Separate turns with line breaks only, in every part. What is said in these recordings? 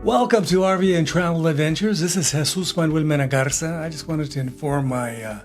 Welcome to RV and Travel Adventures. This is Jesus Manuel Menagarza. I just wanted to inform my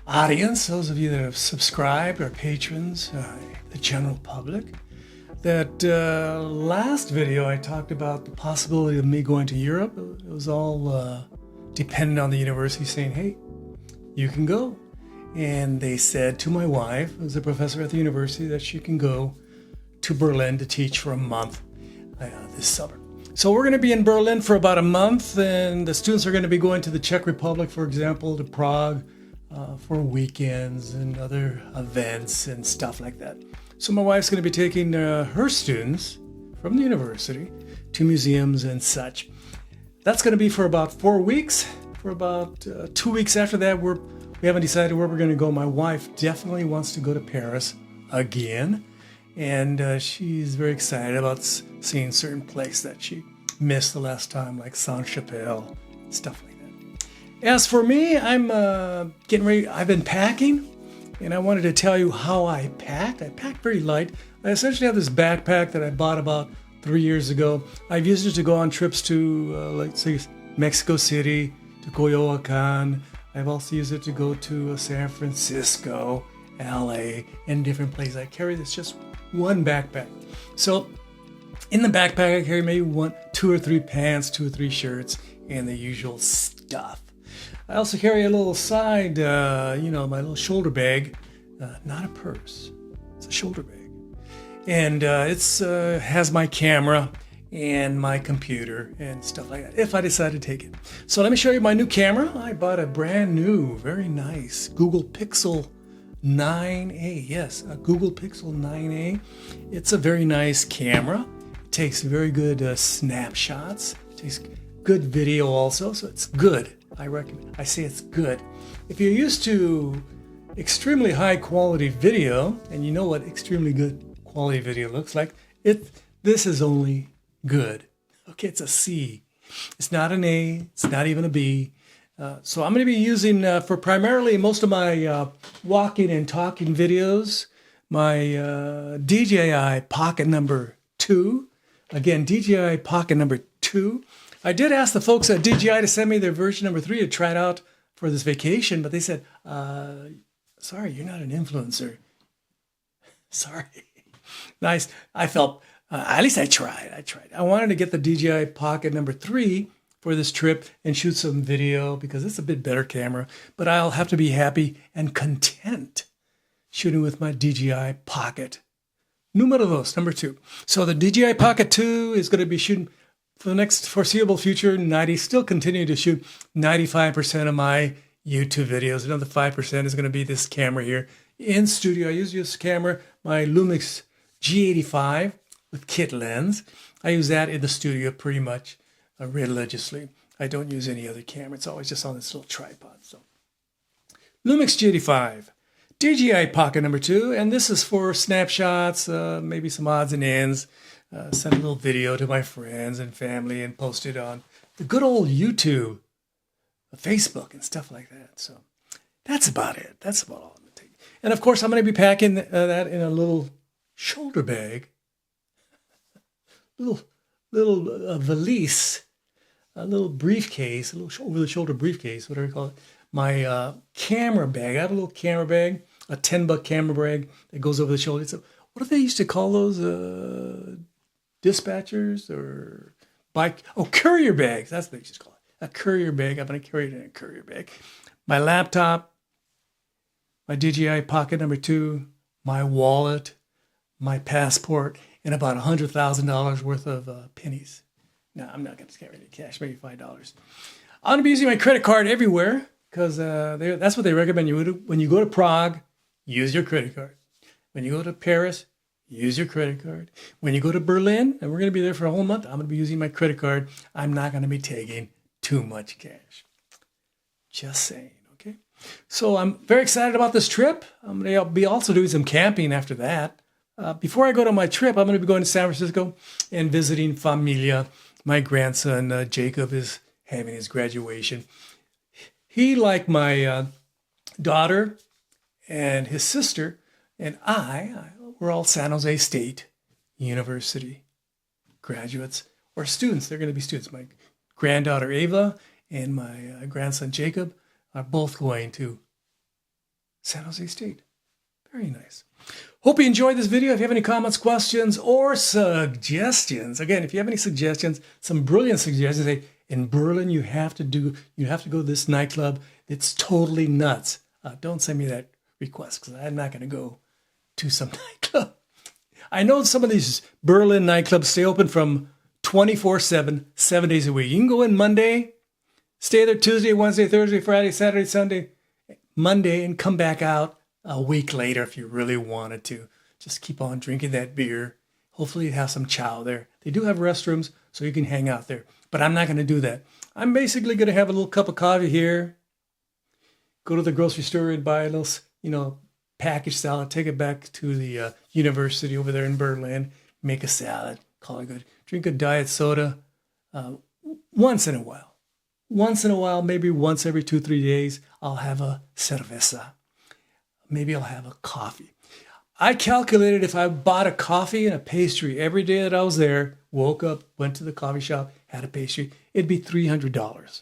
audience, those of you that have subscribed, our patrons, the general public, that last video I talked about the possibility of me going to Europe. It was all dependent on the university saying, hey, you can go. And they said to my wife, who's a professor at the university, that she can go to Berlin to teach for a month this summer. So we're going to be in Berlin for about a month, and the students are going to be going to the Czech Republic, for example, to Prague for weekends and other events and stuff like that. So my wife's going to be taking her students from the university to museums and such. That's going to be for about 4 weeks. For about 2 weeks after that, we haven't decided where we're going to go. My wife definitely wants to go to Paris again. And she's very excited about seeing certain places that she missed the last time, like Saint-Chapelle, stuff like that. As for me, I'm getting ready. I've been packing, and I wanted to tell you how I packed. I packed very light. I essentially have this backpack that I bought about 3 years ago. I've used it to go on trips to, let's say, Mexico City, to Copenhagen. I've also used it to go to San Francisco, LA, and different places. I carry this just one backpack. So in the backpack, I carry maybe 2 or 3 pants, 2 or 3 shirts, and the usual stuff. I also carry a little side, my little shoulder bag, not a purse. It's a shoulder bag. And it's has my camera and my computer and stuff like that, if I decide to take it. So let me show you my new camera. I bought a brand new, very nice Google Pixel 9A. Yes, a Google Pixel 9A. It's a very nice camera. It takes very good snapshots. It takes good video also, so it's good. I recommend. I say it's good. If you're used to extremely high quality video, and you know what extremely good quality video looks like, this is only good. Okay, it's a C. It's not an A. It's not even a B. So I'm going to be using for primarily most of my walking and talking videos, my DJI Pocket number 2. Again, DJI Pocket number 2. I did ask the folks at DJI to send me their version number 3 to try it out for this vacation, but they said, sorry, you're not an influencer. Sorry. Nice. I felt, at least I tried. I wanted to get the DJI Pocket number 3 for this trip and shoot some video because it's a bit better camera, but I'll have to be happy and content shooting with my DJI Pocket numero 2, number 2. So the DJI Pocket 2 is going to be shooting for the next foreseeable future, still continue to shoot 95% of my YouTube videos. Another 5% is going to be this camera here in studio. I use this camera, my Lumix G85 with kit lens. I use that in the studio pretty much religiously. I don't use any other camera. It's always just on this little tripod. So Lumix G85, DJI Pocket number 2, and this is for snapshots, maybe some odds and ends, send a little video to my friends and family and post it on the good old YouTube, Facebook and stuff like that. So that's about it. That's about all I'm going to take. And of course, I'm going to be packing that in a little shoulder bag, little valise, a little briefcase, a little over-the-shoulder briefcase, whatever you call it. My camera bag. I have a little camera bag, a $10 camera bag that goes over the shoulder. It's what do they used to call those? Dispatchers or bike? Oh, courier bags. That's what they used to call it. A courier bag. I'm going to carry it in a courier bag. My laptop, my DJI Pocket number 2, my wallet, my passport, and about $100,000 worth of pennies. No, I'm not going to carry any cash, maybe $5. I'm going to be using my credit card everywhere because that's what they recommend you do. When you go to Prague, use your credit card. When you go to Paris, use your credit card. When you go to Berlin, and we're going to be there for a whole month, I'm going to be using my credit card. I'm not going to be taking too much cash. Just saying, okay? So I'm very excited about this trip. I'm going to be also doing some camping after that. Before I go to my trip, I'm going to be going to San Francisco and visiting Familia. My grandson, Jacob, is having his graduation. He, like my daughter and his sister, and we're all San Jose State University graduates, or students. They're going to be students. My granddaughter Ava and my grandson Jacob are both going to San Jose State. Very nice. Hope you enjoyed this video. If you have any comments, questions, or suggestions, again, if you have any suggestions, some brilliant suggestions, say, in Berlin, you have to go to this nightclub. It's totally nuts. Don't send me that request because I'm not going to go to some nightclub. I know some of these Berlin nightclubs stay open from 24/7, 7 days a week. You can go in Monday, stay there Tuesday, Wednesday, Thursday, Friday, Saturday, Sunday, Monday, and come back out a week later if you really wanted to. Just keep on drinking that beer. Hopefully you have some chow there. They do have restrooms, so you can hang out there. But I'm not going to do that. I'm basically going to have a little cup of coffee here, go to the grocery store and buy a little, packaged salad, take it back to the university over there in Berlin, make a salad, call it good. Drink a diet soda once in a while. Once in a while, maybe once every 2-3 days, I'll have a cerveza. Maybe I'll have a coffee. I calculated if I bought a coffee and a pastry every day that I was there, woke up, went to the coffee shop, had a pastry, it'd be $300.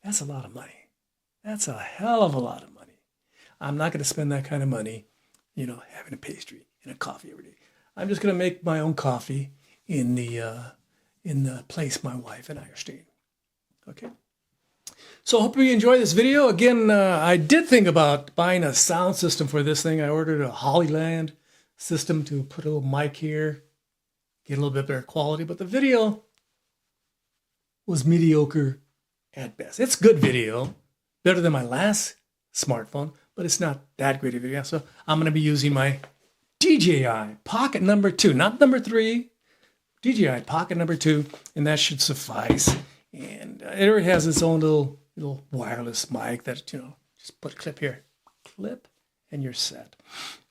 That's a lot of money. That's a hell of a lot of money. I'm not going to spend that kind of money, having a pastry and a coffee every day. I'm just going to make my own coffee in the place my wife and I are staying. Okay. So I hope you enjoy this video. Again, I did think about buying a sound system for this thing. I ordered a Hollyland system to put a little mic here, get a little bit better quality, but the video was mediocre at best. It's good video, better than my last smartphone, but it's not that great a video. So I'm going to be using my DJI Pocket number 2, not number 3, DJI Pocket number 2, and that should suffice. And it already has its own little wireless mic that, just put a clip here. Clip, and you're set.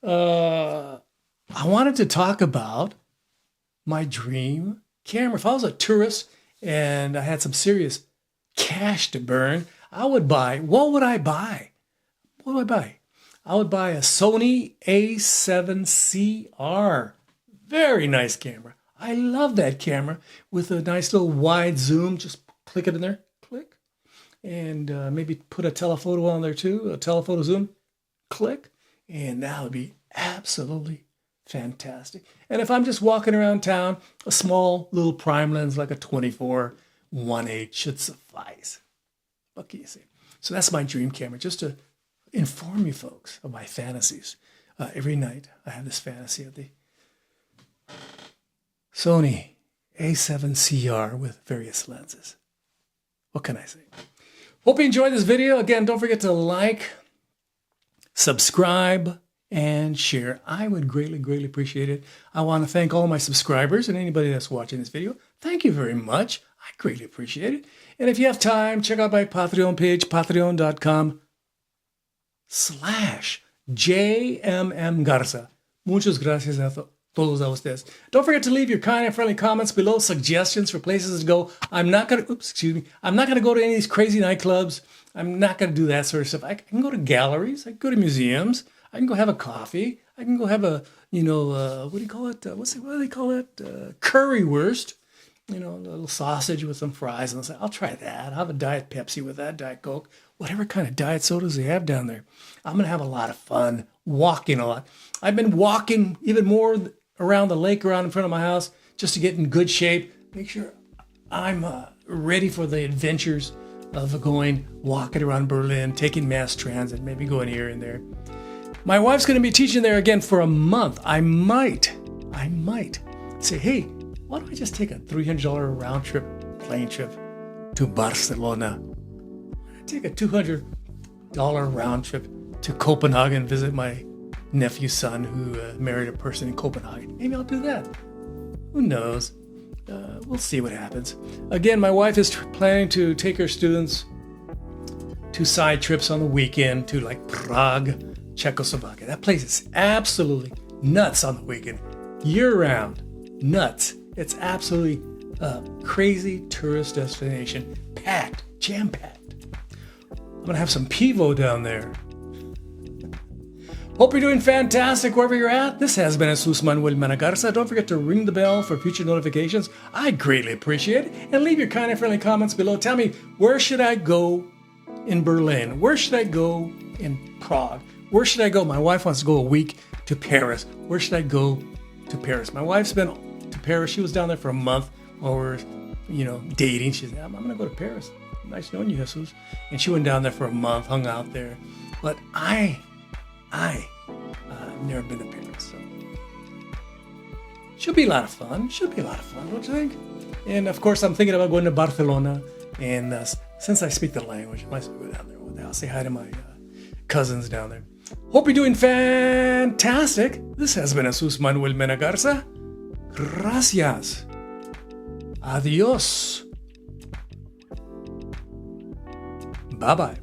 I wanted to talk about my dream camera. If I was a tourist and I had some serious cash to burn, what would I buy? What would I buy? I would buy a Sony A7CR. Very nice camera. I love that camera with a nice little wide zoom. Just click it in there, click. And maybe put a telephoto on there too, a telephoto zoom, click. And that would be absolutely fantastic. And if I'm just walking around town, a small little prime lens like a 24-1/8 should suffice. What can you say? So that's my dream camera, just to inform you folks of my fantasies. Every night I have this fantasy of the Sony A7CR with various lenses. What can I say? Hope you enjoyed this video. Again, don't forget to like, subscribe, and share. I would greatly, greatly appreciate it. I want to thank all my subscribers and anybody that's watching this video. Thank you very much. I greatly appreciate it. And if you have time, check out my Patreon page, patreon.com/JMM Garza. Muchas gracias a todos a ustedes. Don't forget to leave your kind and friendly comments below, suggestions for places to go. I'm not going to go to any of these crazy nightclubs. I'm not going to do that sort of stuff. I can go to galleries. I can go to museums. I can go have a coffee. I can go have a, what do you call it? What do they call it? Currywurst. A little sausage with some fries. And I'll say, I'll try that. I'll have a Diet Pepsi with that, Diet Coke, whatever kind of diet sodas they have down there. I'm going to have a lot of fun walking a lot. I've been walking even more around the lake around in front of my house just to get in good shape. Make sure I'm ready for the adventures of walking around Berlin, taking mass transit, maybe going here and there. My wife's going to be teaching there again for a month. I might say, hey, why don't I just take a $300 round trip, plane trip to Barcelona? Why don't I take a $200 round trip to Copenhagen, visit my nephew's son who married a person in Copenhagen. Maybe I'll do that. Who knows? We'll see what happens. Again, my wife is planning to take her students to side trips on the weekend to like Prague, Czechoslovakia. That place is absolutely nuts on the weekend. Year-round. Nuts. It's absolutely a crazy tourist destination. Packed. Jam-packed. I'm going to have some pivo down there. Hope you're doing fantastic wherever you're at. This has been Jesus Manuel Menagarza. Don't forget to ring the bell for future notifications. I greatly appreciate it. And leave your kind and friendly comments below. Tell me, where should I go in Berlin? Where should I go in Prague? Where should I go? My wife wants to go a week to Paris. Where should I go to Paris? My wife's been to Paris. She was down there for a month while we were, dating. She said, I'm going to go to Paris. Nice knowing you, Jesus. And she went down there for a month, hung out there. But I've never been to Paris, so should be a lot of fun. Don't you think? And of course, I'm thinking about going to Barcelona. And since I speak the language, I might as well go down there. I'll say hi to my cousins down there. Hope you're doing fantastic. This has been Jesus Manuel Menagarza. Gracias. Adios. Bye-bye.